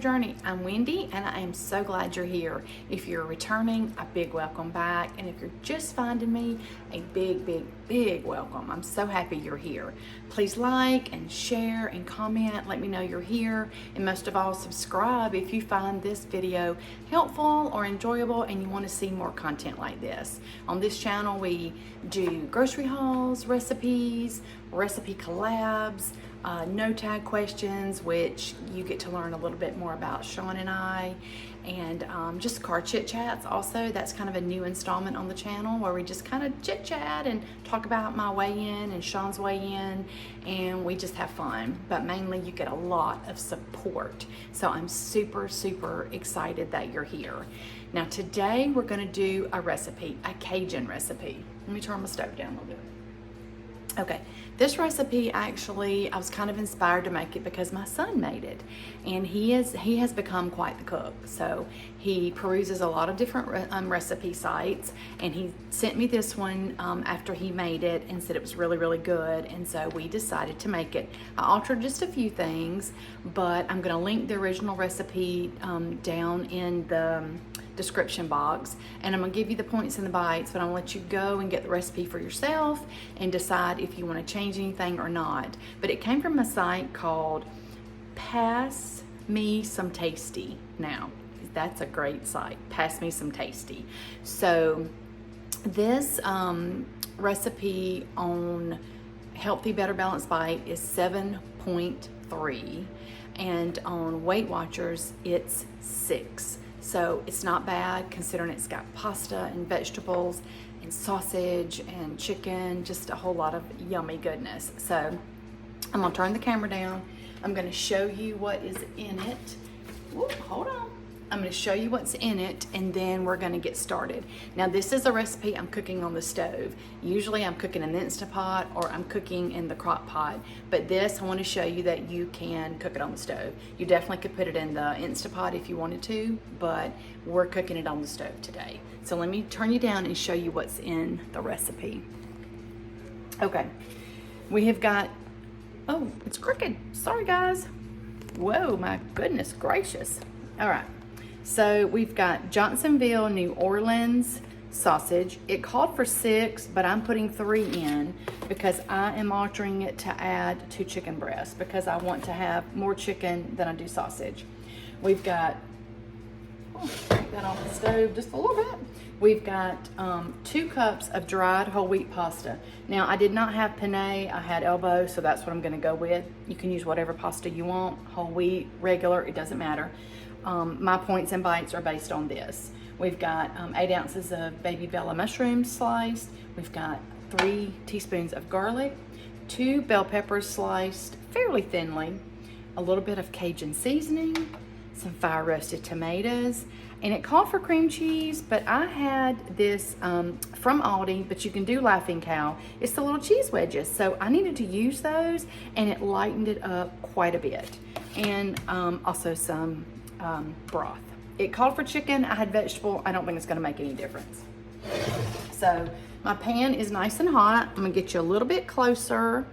Journey. I'm Wendy and I am so glad you're here. If you're returning, a big welcome back, and if you're just finding me, a big welcome. I'm so happy you're here. Please like and share and comment, let me know you're here, and most of all, subscribe if you find this video helpful or enjoyable and you want to see more content like this. On this channel we do grocery hauls, recipes, recipe collabs, no tag questions, which you get to learn a little bit more about Sean and I, and just car chit chats. Also, that's kind of a new installment on the channel where we just kind of chit chat and talk about my weigh in and Sean's weigh in, and we just have fun. But mainly you get a lot of support. So I'm super excited that you're here. Now today we're going to do a recipe, a Cajun recipe. Let me turn my stove down a little bit. Okay, this recipe actually, I was kind of inspired to make it because my son made it, and he has become quite the cook. So he peruses a lot of different recipe sites, and he sent me this one after he made it and said it was really good, and so we decided to make it. I altered just a few things, but I'm going to link the original recipe down in the description box, and I'm gonna give you the points and the bites, but I'm gonna let you go and get the recipe for yourself and decide if you want to change anything or not. But it came from a site called Pass Me Some Tasty. Now that's a great site, Pass Me Some Tasty. So this recipe on Healthy Better Balanced Bite is 7.3, and on Weight Watchers it's 6. So it's not bad considering it's got pasta and vegetables and sausage and chicken, just a whole lot of yummy goodness. So I'm gonna turn the camera down. I'm gonna show you what is in it. Whoop, hold on. I'm gonna show you what's in it, and then we're gonna get started. Now this is a recipe I'm cooking on the stove. Usually I'm cooking in the Instapot or I'm cooking in the crock pot, but this I wanna show you that you can cook it on the stove. You definitely could put it in the Instapot if you wanted to, but we're cooking it on the stove today. So let me turn you down and show you what's in the recipe. Okay, we have got, oh, it's crooked. Sorry guys. Whoa, my goodness gracious. All right. So we've got Johnsonville, New Orleans sausage. It called for 6, but I'm putting 3 in because I am altering it to add 2 chicken breasts because I want to have more chicken than I do sausage. We've got, take that off the stove just a little bit. We've got 2 cups of dried whole wheat pasta. Now I did not have penne, I had elbow, so that's what I'm gonna go with. You can use whatever pasta you want, whole wheat, regular, it doesn't matter. My points and bites are based on this. We've got 8 ounces of baby Bella mushrooms sliced. We've got 3 teaspoons of garlic, 2 bell peppers sliced fairly thinly, a little bit of Cajun seasoning, some fire roasted tomatoes, and it called for cream cheese, but I had this from Aldi, but you can do Laughing Cow. It's the little cheese wedges, so I needed to use those, and it lightened it up quite a bit. And also some broth. It called for chicken, I had vegetable. I don't think it's gonna make any difference. So my pan is nice and hot. I'm gonna get you a little bit closer.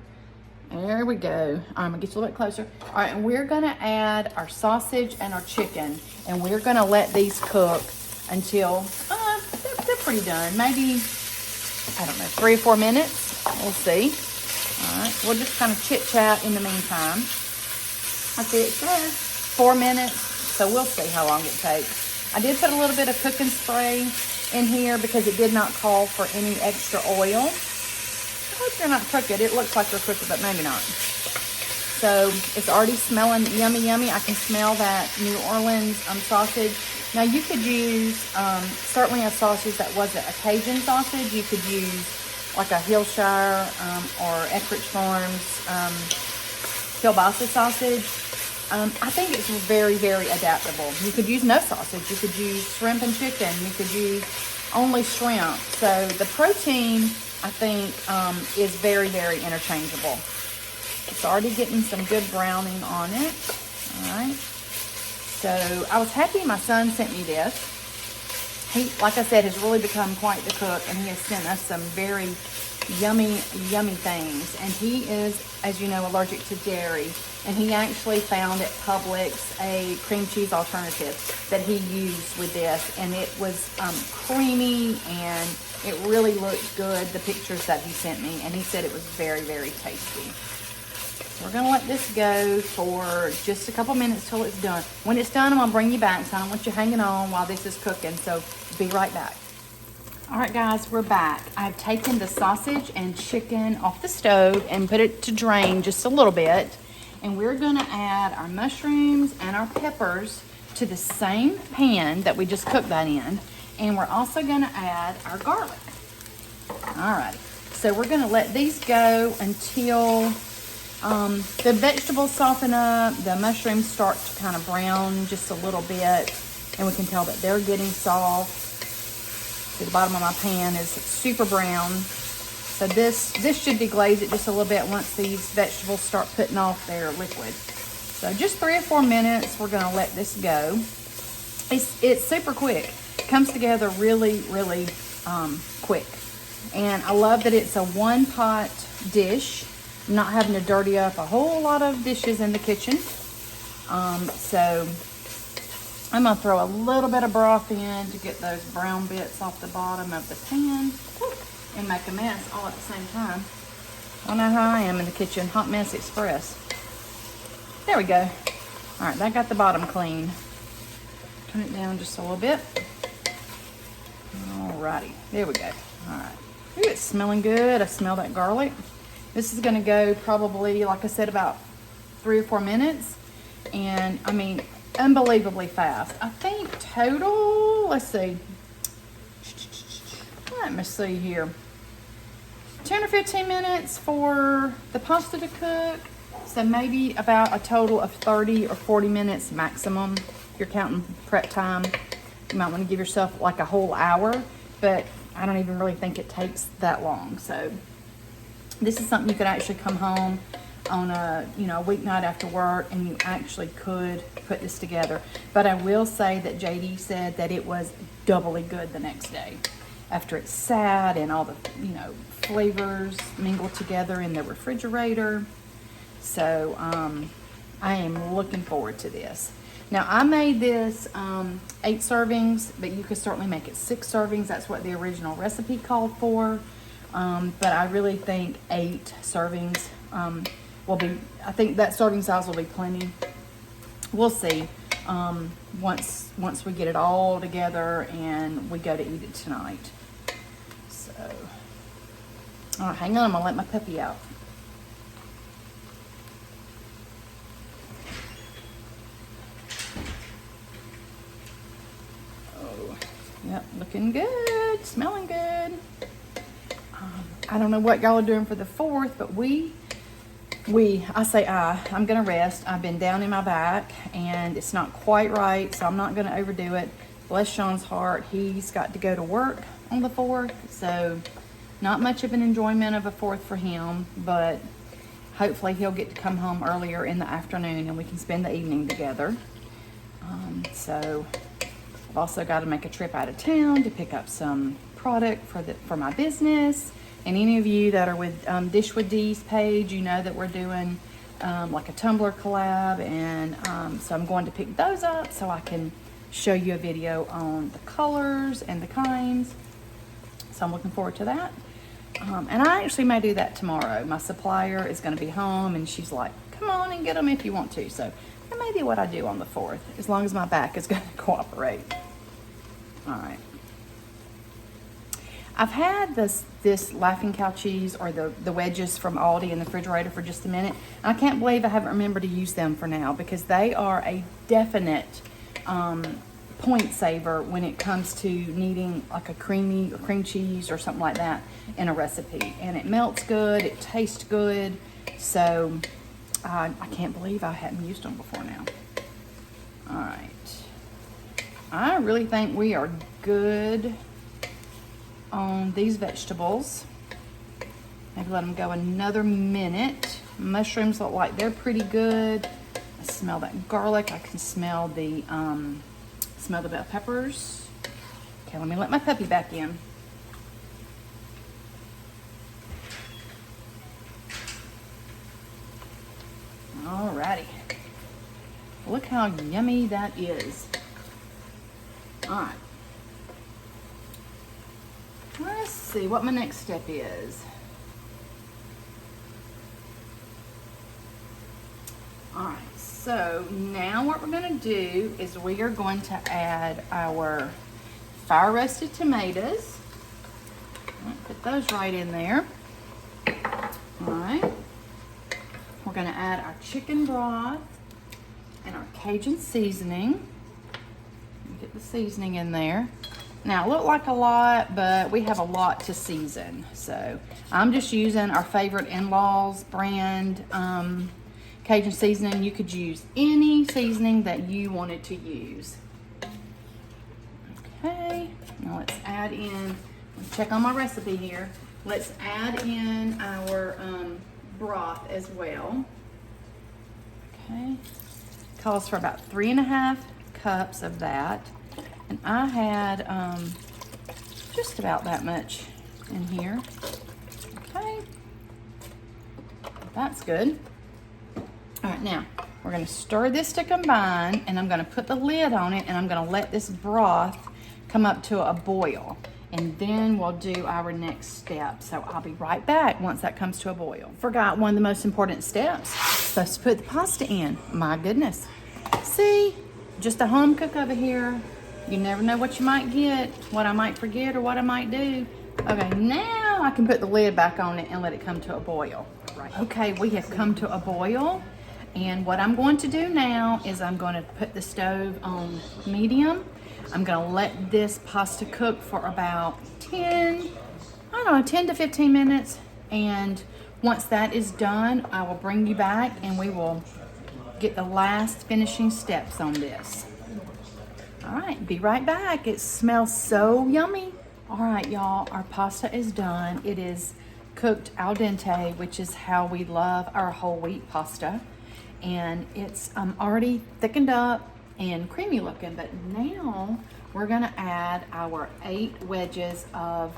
There we go. I'm gonna get you a little bit closer. All right, and we're gonna add our sausage and our chicken, and we're gonna let these cook until they're pretty done. Maybe, I don't know, 3 or 4 minutes. We'll see. All right, we'll just kind of chit chat in the meantime. I see it says 4 minutes. So we'll see how long it takes. I did put a little bit of cooking spray in here because it did not call for any extra oil. I hope they're not crooked. It looks like they're crooked, but maybe not. So it's already smelling yummy. I can smell that New Orleans sausage. Now you could use certainly a sausage that wasn't a Cajun sausage. You could use like a Hillshire or Eckrich Farms kielbasa sausage. I think it's very adaptable. You could use no sausage. You could use shrimp and chicken. You could use only shrimp. So the protein, I think, is very interchangeable. It's already getting some good browning on it. All right. So I was happy my son sent me this. he, like I said, has really become quite the cook, and he has sent us some very yummy, yummy things. And he is, as you know, allergic to dairy, and he actually found at Publix a cream cheese alternative that he used with this, and it was creamy, and it really looked good, the pictures that he sent me, and he said it was very, very tasty. We're gonna let this go for just a couple minutes till it's done. When it's done, I'm gonna bring you back, so I don't want you hanging on while this is cooking, so be right back. All right, guys, we're back. I've taken the sausage and chicken off the stove and put it to drain just a little bit, and we're gonna add our mushrooms and our peppers to the same pan that we just cooked that in, and we're also gonna add our garlic. All right, so we're gonna let these go until the vegetables soften up, the mushrooms start to kind of brown just a little bit, and we can tell that they're getting soft. See, the bottom of my pan is super brown. So this should deglaze it just a little bit once these vegetables start putting off their liquid. So just 3 or 4 minutes, we're gonna let this go. It's super quick. It comes together really, really quick. And I love that it's a one pot dish. I'm not having to dirty up a whole lot of dishes in the kitchen. So I'm gonna throw a little bit of broth in to get those brown bits off the bottom of the pan and make a mess all at the same time. I know how I am in the kitchen, hot mess express. There we go. All right, that got the bottom clean. Turn it down just a little bit. Alrighty, there we go. All right, ooh, it's smelling good. I smell that garlic. This is gonna go probably, like I said, about 3 or 4 minutes. And I mean, unbelievably fast. I think total, let's see. Let me see here. 10 or 15 minutes for the pasta to cook. So maybe about a total of 30 or 40 minutes maximum. If you're counting prep time, you might want to give yourself like a whole hour, but I don't even really think it takes that long. So this is something you could actually come home on a weeknight after work, and you actually could put this together. But I will say that JD said that it was doubly good the next day after it sat and all the flavors mingled together in the refrigerator. So I am looking forward to this. Now I made this 8 servings, but you could certainly make it 6 servings. That's what the original recipe called for. But I really think 8 servings will be, I think that serving size will be plenty. We'll see once we get it all together and we go to eat it tonight. So, all right, hang on, I'm gonna let my puppy out. Oh, yep, looking good, smelling good. I don't know what y'all are doing for the 4th, but I'm gonna rest. I've been down in my back and it's not quite right, so I'm not gonna overdo it. Bless Sean's heart, he's got to go to work on the 4th, so not much of an enjoyment of a 4th for him, but hopefully he'll get to come home earlier in the afternoon and we can spend the evening together. So I've also got to make a trip out of town to pick up some product for my business. And any of you that are with Dish with D's page, you know that we're doing like a tumbler collab, and so I'm going to pick those up so I can show you a video on the colors and the kinds. So I'm looking forward to that. And I actually may do that tomorrow. My supplier is going to be home, and she's like, come on and get them if you want to. So that may be what I do on the 4th, as long as my back is going to cooperate. All right. I've had this Laughing Cow cheese, or the wedges from Aldi, in the refrigerator for just a minute. I can't believe I haven't remembered to use them for now, because they are a definite point saver when it comes to needing like a cream cheese or something like that in a recipe. And it melts good, it tastes good. So I can't believe I hadn't used them before now. All right. I really think we are good on these vegetables. Maybe let them go another minute. Mushrooms look like they're pretty good. I smell that garlic. I can smell the bell peppers. Okay, let me let my puppy back in. Alrighty. Look how yummy that is. Alright. Let's see what my next step is. Alright, so now what we're going to do is we are going to add our fire roasted tomatoes. Put those right in there. Alright. We're going to add our chicken broth and our Cajun seasoning. Get the seasoning in there. Now, it looked like a lot, but we have a lot to season. So, I'm just using our favorite in-laws brand Cajun seasoning. You could use any seasoning that you wanted to use. Okay, now let's add in, let's check on my recipe here. Let's add in our broth as well. Okay, calls for about 3.5 cups of that. And I had just about that much in here. Okay, that's good. All right, now we're gonna stir this to combine, and I'm gonna put the lid on it, and I'm gonna let this broth come up to a boil. And then we'll do our next step. So I'll be right back once that comes to a boil. Forgot one of the most important steps. Supposed to put the pasta in. My goodness. See, just a home cook over here. You never know what you might get, what I might forget, or what I might do. Okay, now I can put the lid back on it and let it come to a boil. Right. Okay, we have come to a boil. And what I'm going to do now is I'm going to put the stove on medium. I'm going to let this pasta cook for about 10 to 15 minutes. And once that is done, I will bring you back and we will get the last finishing steps on this. All right, be right back. It smells so yummy. All right, y'all, our pasta is done. It is cooked al dente, which is how we love our whole wheat pasta. And it's already thickened up and creamy looking, but now we're gonna add our 8 wedges of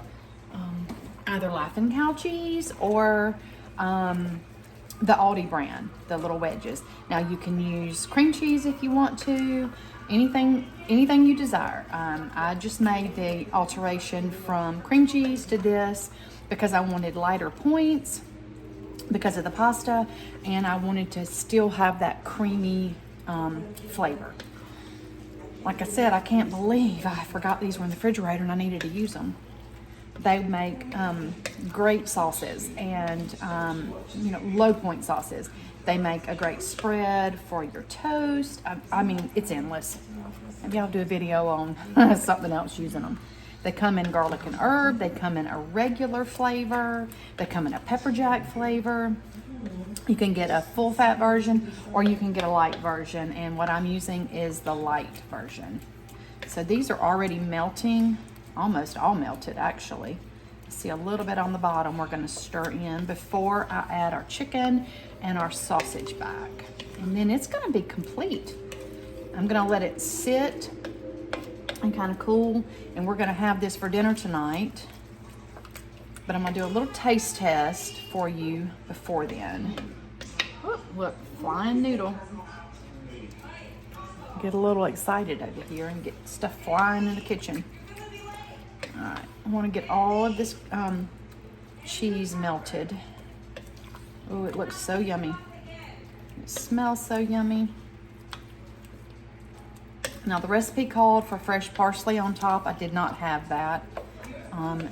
either Laughing Cow cheese or the Aldi brand, the little wedges. Now you can use cream cheese if you want to, anything you desire. I just made the alteration from cream cheese to this because I wanted lighter points because of the pasta, and I wanted to still have that creamy flavor. Like I said, I can't believe I forgot these were in the refrigerator and I needed to use them. They make great sauces and low point sauces. They make a great spread for your toast. I mean, it's endless. Maybe I'll do a video on something else using them. They come in garlic and herb. They come in a regular flavor. They come in a pepper jack flavor. You can get a full fat version or you can get a light version. And what I'm using is the light version. So these are already melting, almost all melted actually. See a little bit on the bottom we're gonna stir in before I add our chicken and our sausage back. And then it's gonna be complete. I'm gonna let it sit and kind of cool, and we're gonna have this for dinner tonight. But I'm gonna do a little taste test for you before then. Oh, look, flying noodle. Get a little excited over here and get stuff flying in the kitchen. All right, I wanna get all of this cheese melted. Oh, it looks so yummy. It smells so yummy. Now the recipe called for fresh parsley on top. I did not have that.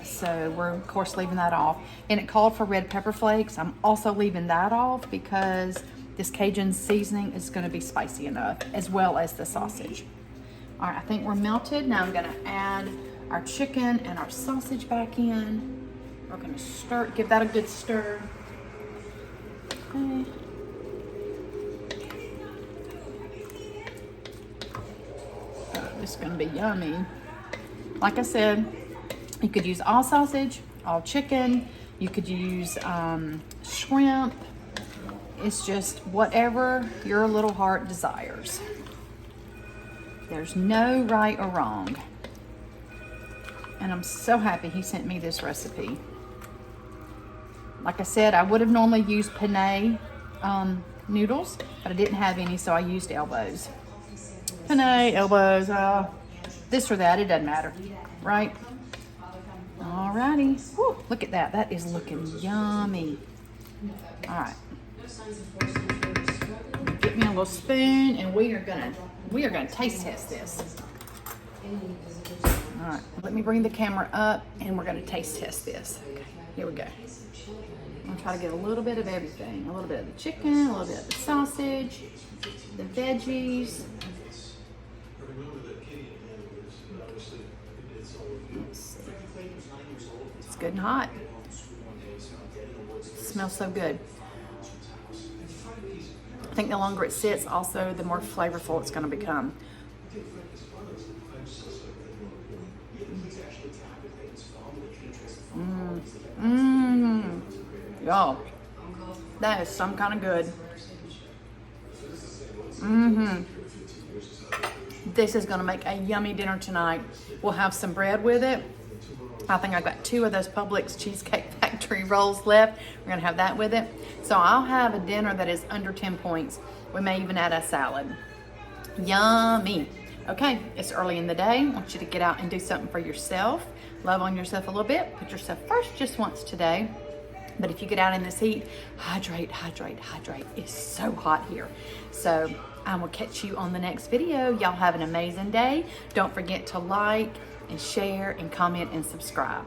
So we're of course leaving that off. And it called for red pepper flakes. I'm also leaving that off because this Cajun seasoning is gonna be spicy enough, as well as the sausage. All right, I think we're melted. Now I'm gonna add our chicken and our sausage back in. We're gonna stir, give that a good stir. Okay. It's gonna be yummy. Like I said, you could use all sausage, all chicken, you could use shrimp. It's just whatever your little heart desires. There's no right or wrong. And I'm so happy he sent me this recipe. Like I said, I would have normally used penne noodles, but I didn't have any, so I used elbows. Penne, elbows, this or that, it doesn't matter, right? Alrighty. Whew, look at that. That is looking yummy. All right. Get me a little spoon, and we are gonna taste test this. All right. Let me bring the camera up, and we're gonna taste test this. Okay. Here we go. I'm gonna try to get a little bit of everything. A little bit of the chicken, a little bit of the sausage, the veggies. Let's see. It's good and hot. It smells so good. I think the longer it sits, also the more flavorful it's gonna become. Y'all, that is some kind of good. This is gonna make a yummy dinner tonight. We'll have some bread with it. I think I've got 2 of those Publix Cheesecake Factory rolls left. We're gonna have that with it. So I'll have a dinner that is under 10 points. We may even add a salad. Yummy. Okay, it's early in the day. I want you to get out and do something for yourself. Love on yourself a little bit. Put yourself first just once today. But if you get out in this heat, hydrate, hydrate, hydrate. It's so hot here. So I will catch you on the next video. Y'all have an amazing day. Don't forget to like and share and comment and subscribe.